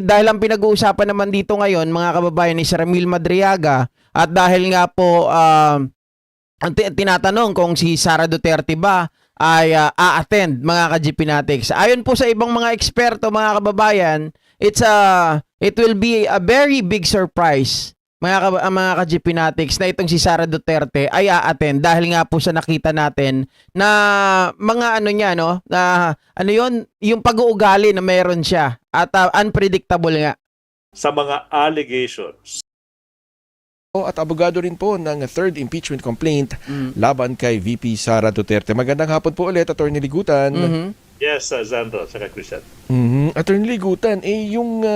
Dahil ang pinag-uusapan naman dito ngayon, mga kababayan, ni Ramil Madriaga, at dahil nga po tinatanong kung si Sara Duterte ba ay a-attend, mga ka-GPnatics. Ayon po sa ibang mga eksperto, mga kababayan, it will be a very big surprise, mga ka-GPnatics, na itong si Sara Duterte ay a-attend dahil nga po sa nakita natin na mga ano niya, no, na ano yon, yung pag-uugali na meron siya at unpredictable nga. Sa mga allegations. At abogado rin po ng third impeachment complaint laban kay VP Sara Duterte. Magandang hapon po ulit, Attorney Ligutan. Yes, Zandro, saka Christian. Attorney Ligutan, yung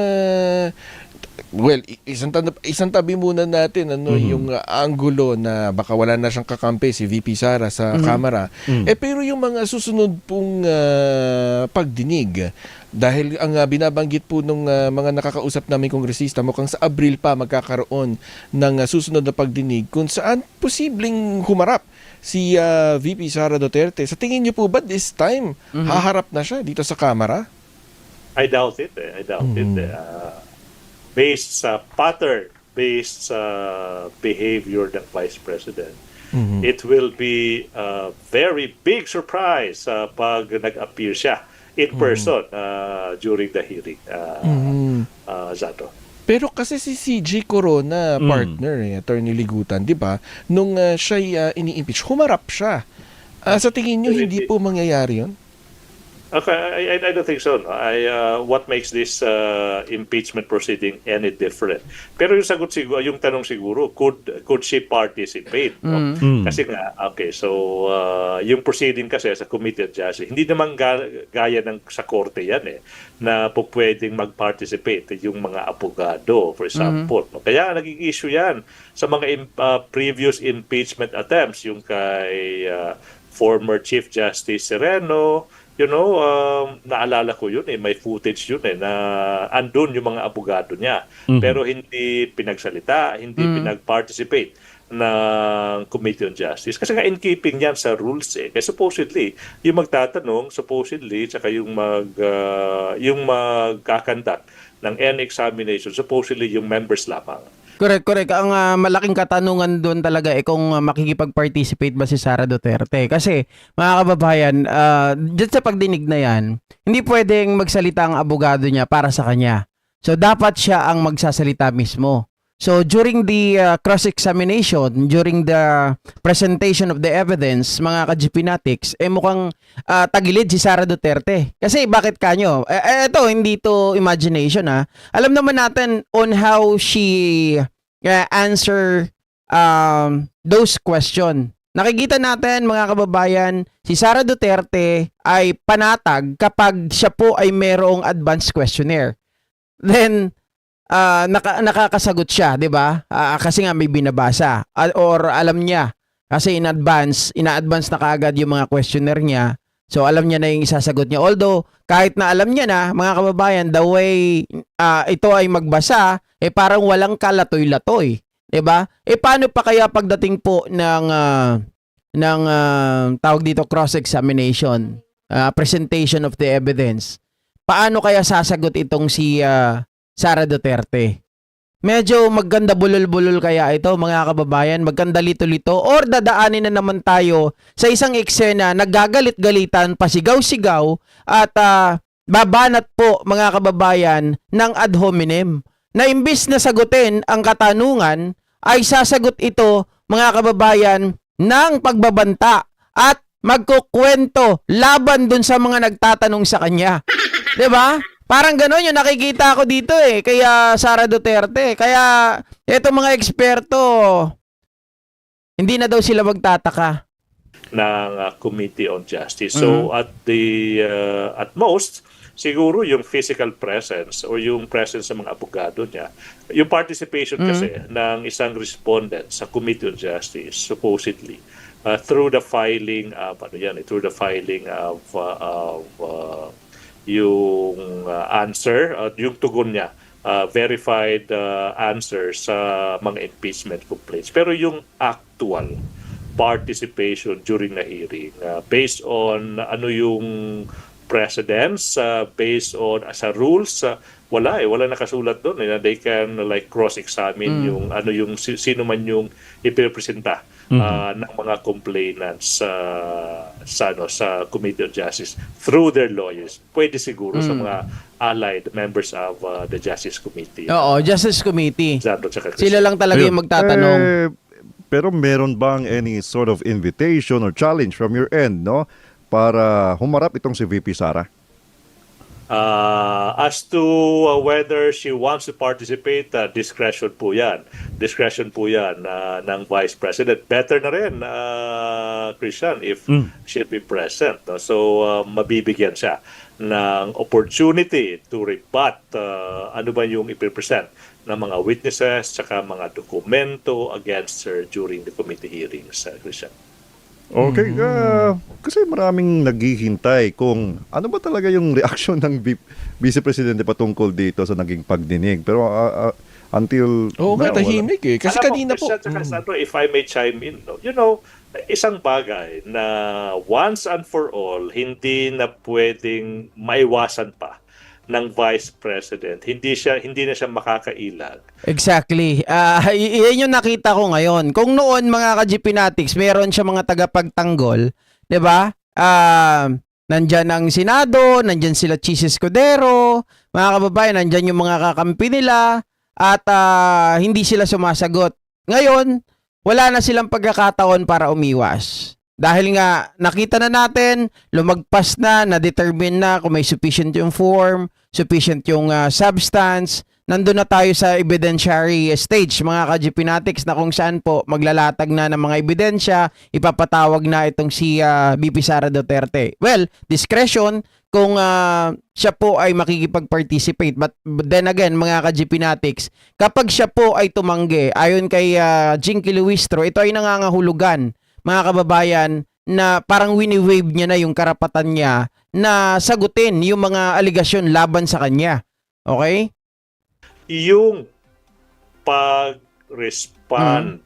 isang tabi muna natin yung anggulo na baka wala na siyang kakampi si VP Sara sa Kamara. Pero yung mga susunod pong pagdinig, dahil ang binabanggit po ng mga nakakausap namin kongresista, mukhang sa Abril pa magkakaroon ng susunod na pagdinig kung saan posibleng humarap si VP Sara Duterte. Sa tingin niyo po ba this time haharap na siya dito sa Kamara? I doubt it. I doubt it. Based sa pattern, based sa behavior ng Vice President, it will be a very big surprise pag nag-appear siya in person during the hearing, Zato. Pero kasi si CJ Corona, partner, Attorney Ligutan, di ba? Nung siya ini-impeach, humarap siya. Sa tingin niyo, hindi po mangyayari yun? Okay, I don't think so. No? What makes this impeachment proceeding any different? Pero yung sagot siguro, yung tanong siguro, could she participate? No? Kasi nga, okay, so yung proceeding kasi sa Committee on Justice, hindi naman gaya ng sa korte yan na po pwedeng mag-participate yung mga abogado, for example. No? Kaya naging issue yan sa mga previous impeachment attempts, yung kay former Chief Justice Sereno. Naalala ko yun may footage yun na andun yung mga abogado niya. Pero hindi pinagsalita, hindi pinag-participate ng Committee on Justice. Kasi nga in keeping yan sa rules Kaya supposedly, yung magtatanong, tsaka yung magkakandak ng any examination, supposedly yung members lamang. Correct. Ang malaking katanungan doon talaga kung makikipag-participate ba si Sara Duterte. Kasi, mga kababayan, dyan sa pagdinig na yan, hindi pwedeng magsalita ang abogado niya para sa kanya. So, dapat siya ang magsasalita mismo. So, during the cross-examination, during the presentation of the evidence, mga ka-GPnatics, mukhang tagilid si Sara Duterte. Kasi bakit kanyo? Ito, hindi to imagination Alam naman natin on how she answer those question. Nakikita natin, mga kababayan, si Sara Duterte ay panatag kapag siya po ay merong advanced questionnaire. Then, nakakasagot siya, 'di ba? Kasi nga may binabasa or alam niya kasi ina-advance na kaagad yung mga questionnaire niya. So alam niya na yung isasagot niya. Although kahit na alam niya na, mga kababayan, the way ito ay magbasa, parang walang kalatoy-latoy, 'di ba? Paano pa kaya pagdating po ng tawag dito cross-examination, presentation of the evidence? Paano kaya sasagot itong si Sara Duterte? Medyo maganda bulol-bulol kaya ito, mga kababayan, maganda lito-lito, or dadaanin na naman tayo sa isang eksena na gagalit-galitan, pasigaw-sigaw at babanat po, mga kababayan, ng ad hominem na imbis na sagutin ang katanungan ay sasagot ito, mga kababayan, ng pagbabanta at magkukwento laban dun sa mga nagtatanong sa kanya. 'Di ba? Parang gano'n yung nakikita ko dito kaya Sara Duterte. Kaya etong mga eksperto, hindi na daw sila magtataka ng Committee on Justice. So at most, siguro yung physical presence or yung presence ng mga abogado niya, yung participation kasi ng isang respondent sa Committee on Justice, supposedly, through the filing of yung answer, yung tugon niya, verified answers sa mga impeachment complaints. Pero yung actual participation during the hearing, based on ano yung presidents based on sa rules. Wala nakasulat doon. They can like cross-examine yung sino man yung ipirepresenta ng mga complainants sa Committee on Justice through their lawyers. Pwede siguro sa mga allied members of the Justice Committee. Oo, Justice Committee. Sandro tsaka Sila lang talaga Ayun. yung magtatanong. Pero meron bang any sort of invitation or challenge from your end, no? Para humarap itong si VP Sara? As to whether she wants to participate, discretion po yan. Discretion po yan ng Vice President. Better na rin, Christian, if she'll be present. No? So, mabibigyan siya ng opportunity to rebut ano ba yung ipipresent ng mga witnesses tsaka mga dokumento against her during the committee hearings, Christian. Okay, kasi maraming naghihintay kung ano ba talaga yung reaksyon ng Vice Presidente patungkol dito sa naging pagdinig. Pero until Oo nga, tahimik eh. Kasi Alam mo, kanina po. Christian, tsaka Sandro, if I may chime in, no? You know, isang bagay na once and for all, hindi na pwedeng maiwasan pa ng Vice President. Hindi na siya makakailag. Exactly. Yan yung nakita ko ngayon. Kung noon mga ka-GP Natics, meron siya mga tagapagtanggol, 'di ba? Nandyan ang Senado, nandyan sila Chis Escudero, mga kababayan, nandyan yung mga kakampi nila at hindi sila sumasagot. Ngayon, wala na silang pagkakataon para umiwas. Dahil nga nakita na natin, lumagpas na-determine na kung may sufficient yung form, sufficient yung substance. Nandun na tayo sa evidentiary stage, mga ka-GP Natics, na kung saan po maglalatag na ng mga ebidensya, ipapatawag na itong si VP Sara Duterte. Well, discretion kung siya po ay makikipag-participate. But then again, mga ka-GP Natics, kapag siya po ay tumanggi, ayon kay Jinky Luistro, ito ay nangangahulugan, mga kababayan, na parang wini-wave niya na yung karapatan niya na sagutin yung mga aligasyon laban sa kanya. Okay? Yung pag-respond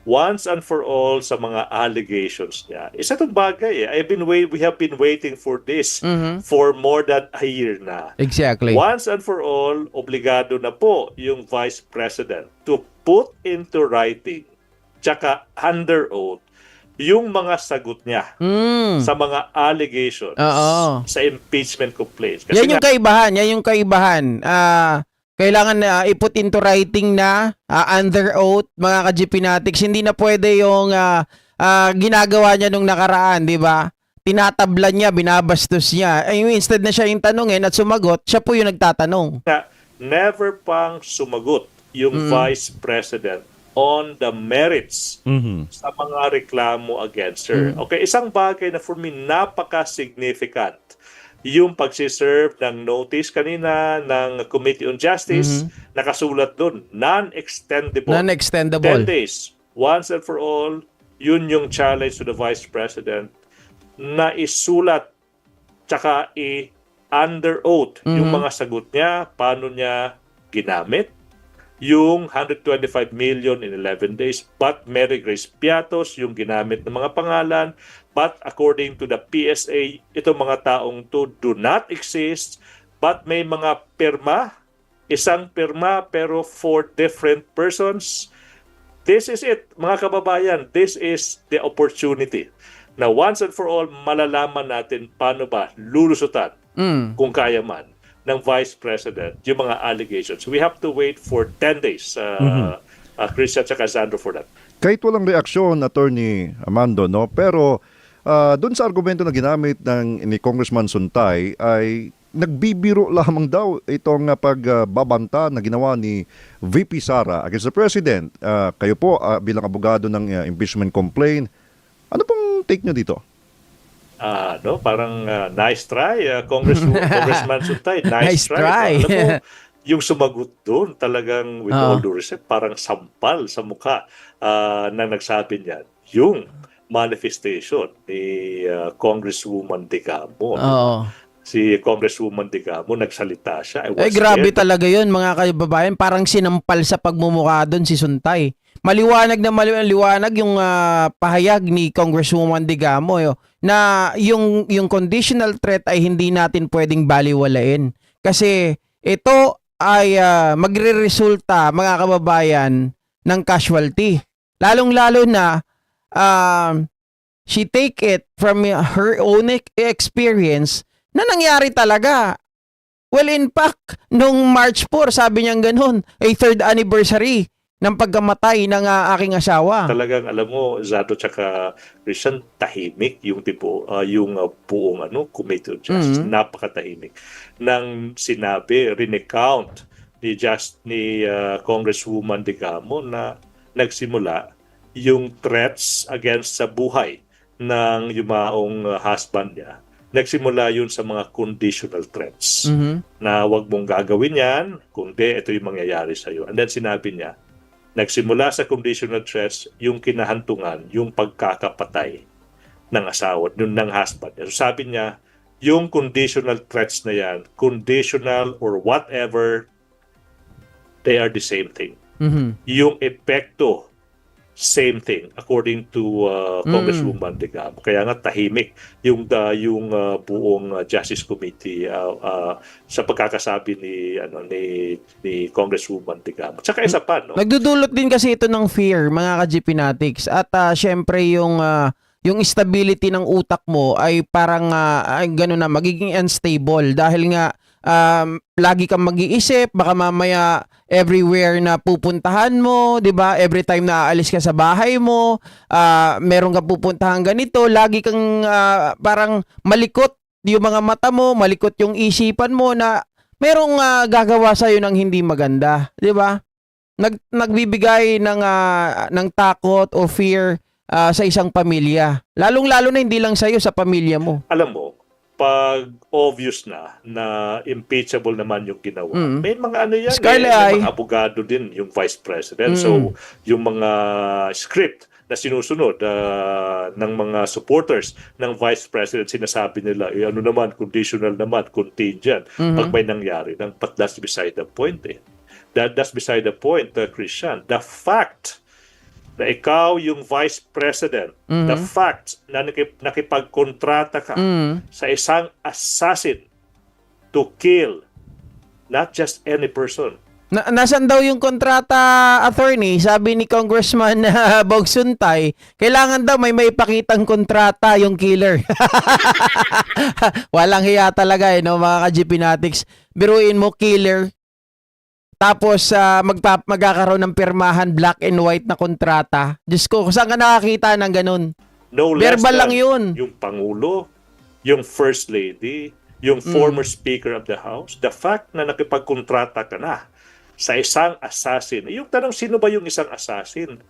once and for all sa mga allegations niya. Isa itong bagay eh. We have been waiting for this for more than a year na. Exactly. Once and for all, obligado na po yung Vice President to put into writing tsaka under oath yung mga sagot niya sa mga allegations sa impeachment complaints. Kasi Yan yung kaibahan. Yan yung kaibahan. Kailangan na i-put into writing na under oath, mga ka-GP Natics. Hindi na pwede yung ginagawa niya nung nakaraan, di ba? Tinatablan niya, binabastos niya. Instead na siya yung tanongin at sumagot, siya po yung nagtatanong. never pang sumagot yung Vice President on the merits sa mga reklamo against her. Okay, isang bagay na for me napaka-significant yung pagsiserve ng notice kanina ng Committee on Justice, nakasulat doon, non-extendable. 10 days. Once and for all, yun yung challenge to the Vice President na isulat tsaka under oath yung mga sagot niya, paano niya ginamit yung 125 million in 11 days, but Mary Grace Piatos yung ginamit ng mga pangalan, but according to the PSA, itong mga taong to do not exist, but may mga pirma, isang pirma pero for different persons. This is it, mga kababayan. This is the opportunity na once and for all malalaman natin paano ba lulusutan kung kaya man ng Vice President yung mga allegations. We have to wait for 10 days, Christian at Sandro, for that. Kahit walang reaksyon, Attorney Amando, no? Pero doon sa argumento na ginamit ni Congressman Suntay ay nagbibiro lamang daw itong pagbabanta na ginawa ni VP Sara against the President. Kayo po bilang abogado ng impeachment complaint, ano pong take nyo dito? No, parang nice try, Congressman Suntay. Nice try. Alam mo, yung sumagot doon talagang with all due respect, parang sampal sa mukha na nagsabi niyan. Yung manifestation ni Congresswoman Digamo. si Congresswoman Digamo, nagsalita siya. I was Grabe there. talaga yun, mga kababayan. Parang sinampal sa pagmumukha doon si Suntay. Maliwanag na maliwanag yung pahayag ni Congresswoman Digamo na yung conditional threat ay hindi natin pwedeng baliwalain. Kasi ito ay magre-resulta, mga kababayan, ng casualty. Lalong-lalo na she take it from her own experience na nangyari talaga. Well, in fact, nung March 4, sabi niya ganun, ay third anniversary ng pagkamatay ng aking asawa. Talagang alam mo, Zado tsaka Christian, tahimik yung tipo, yung buong Committee on Justice. Napakatahimik. Nang sinabi, recount ni Congresswoman Digamo na nagsimula yung threats against sa buhay ng yumaong husband niya. Nagsimula yun sa mga conditional threats na wag mong gagawin yan, kundi ito yung mangyayari sa'yo. And then sinabi niya, nagsimula sa conditional threats yung kinahantungan, yung pagkakapatay ng asawa, ng husband niya. So sabi niya, yung conditional threats na yan, conditional or whatever, they are the same thing. Yung epekto, same thing according to Congresswoman Digamo. Kaya nga tahimik yung buong Justice Committee sa pagkakasabi ni Congresswoman Digamo. Tsaka isa pa, no? Nagdudulot din kasi ito ng fear, mga ka-GPnatics. At syempre yung stability ng utak mo ay parang gano'n na, magiging unstable dahil nga lagi kang mag-iisip, baka mamaya everywhere na pupuntahan mo, 'di ba? Every time na aalis ka sa bahay mo, meron kang pupuntahan ganito, lagi kang parang malikot yung mga mata mo, malikot yung isipan mo na merong gagawa sa ng hindi maganda, 'di ba? Nagbibigay ng takot o fear sa isang pamilya. Lalong-lalo na hindi lang sa sa pamilya mo. Alam mo, pag obvious na impeachable naman yung ginawa, may mga yan, may mga abogado din yung Vice President. So, yung mga script na sinusunod ng mga supporters ng Vice President, sinasabi nila, ano naman, conditional naman, contingent, pag may nangyari. But that's beside the point That's beside the point, Christian. The fact na ikaw yung Vice President, the fact na nakipagkontrata ka sa isang assassin to kill not just any person. Nasaan daw yung kontrata, attorney? Sabi ni Congressman Bog Suntay, kailangan daw may ipakitang kontrata yung killer. Walang hiya talaga mga ka-GPnatics. Biruin mo, killer. Tapos magkakaroon ng pirmahan black and white na kontrata. Diyos ko, saan ka nakakita ng ganun? No less verbal lang yun. Yung Pangulo, yung First Lady, yung former Speaker of the House, the fact na nakipagkontrata ka na sa isang assassin. Yung tanong, sino ba yung isang assassin?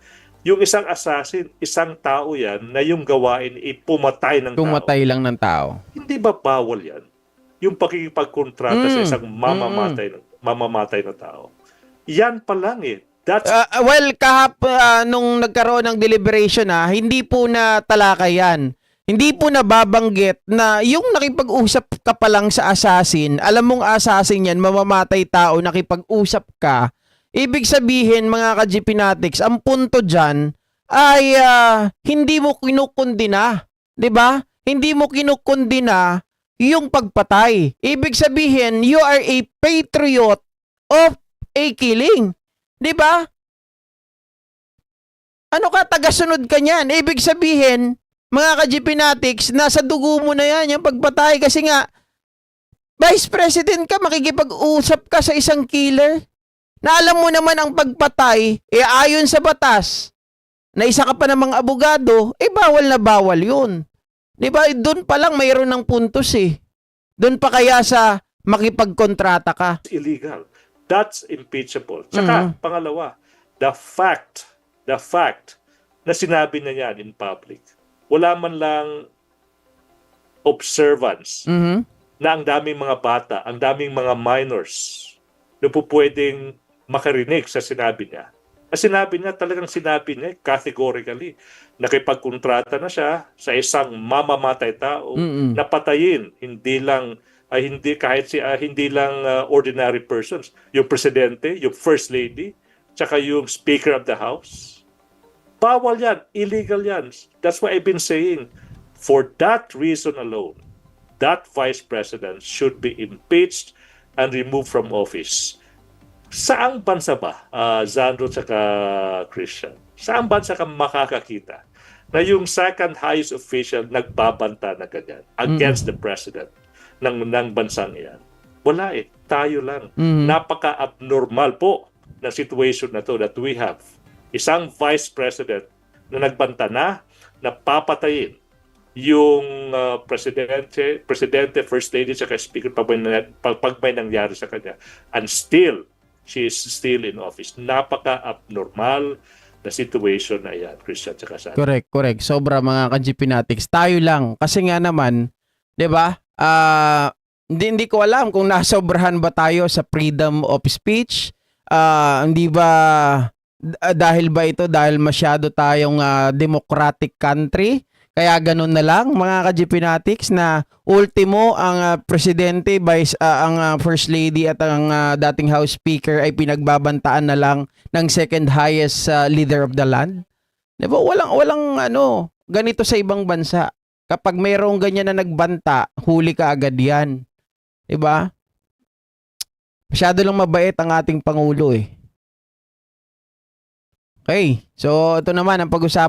Yung isang assassin, isang tao yan na yung gawain pumatay ng tao. Pumatay lang ng tao. Hindi ba bawal yan? Yung pakikipagkontrata sa isang mamamatay na tao. Yan pa lang That's well, nung nagkaroon ng deliberation hindi po na talakay yan. Hindi po nababanggit na yung nakipag-usap ka pa lang sa assassin, alam mong assassin yan, mamamatay tao, nakipag-usap ka. Ibig sabihin, mga ka-GPnatics, ang punto dyan ay hindi mo kinukundina. 'Di ba? Hindi mo kinukundina yung pagpatay. Ibig sabihin, you are a patriot of a killing. 'Di ba? Ano ka, tagasunod ka niyan? Ibig sabihin, mga ka-GPnatics, nasa dugo mo na yan, yung pagpatay. Kasi nga, Vice President ka, makikipag-usap ka sa isang killer. Na alam mo naman ang pagpatay, ayon sa batas, na isa ka pa namang abogado, bawal na bawal yun. Diba? Doon pa lang mayroon ng puntos Doon pa kaya sa makipagkontrata ka. illegal. That's impeachable. Tsaka, pangalawa, the fact na sinabi na yan in public, wala man lang observance na ang daming mga bata, ang daming mga minors na po pwedeng makarinig sa sinabi niya. Talagang sinabi niya categorically, nakipagkontrata na siya sa isang mamamatay tao na patayin, hindi lang ay hindi hindi lang ordinary persons, yung presidente, yung first lady, tsaka yung speaker of the house. Bawal yan, illegal yan. That's why I've been saying, for that reason alone, that vice president should be impeached and removed from office. Saang bansa ba, Zandro tsaka Christian? Saang bansa ka makakakita na yung second highest official nagbabanta na ganyan against the president ng bansang iyan? Wala eh. Tayo lang. Napaka-abnormal po na situation na to that we have. Isang vice president na nagbanta na papatayin yung presidente, first lady, saka speaker pag may nangyari sa kanya. And still, she is still in office. Napaka-abnormal na situation na yan, Christian, saka Sandro. Correct. Sobra mga ka-GP Natics. Tayo lang. Kasi nga naman, 'di ba? Hindi ko alam kung nasobrahan ba tayo sa freedom of speech. Hindi ba dahil ba ito dahil masyado tayong democratic country? Kaya ganun na lang mga ka-GP Natics na ultimo ang presidente, ang first lady at ang dating house speaker ay pinagbabantaan na lang ng second highest leader of the land. Diba? Walang ganito sa ibang bansa. Kapag mayroong ganyan na nagbanta, huli ka agad yan. Diba? Masyado lang mabait ang ating Pangulo eh. Okay, so ito naman ang pag-usapan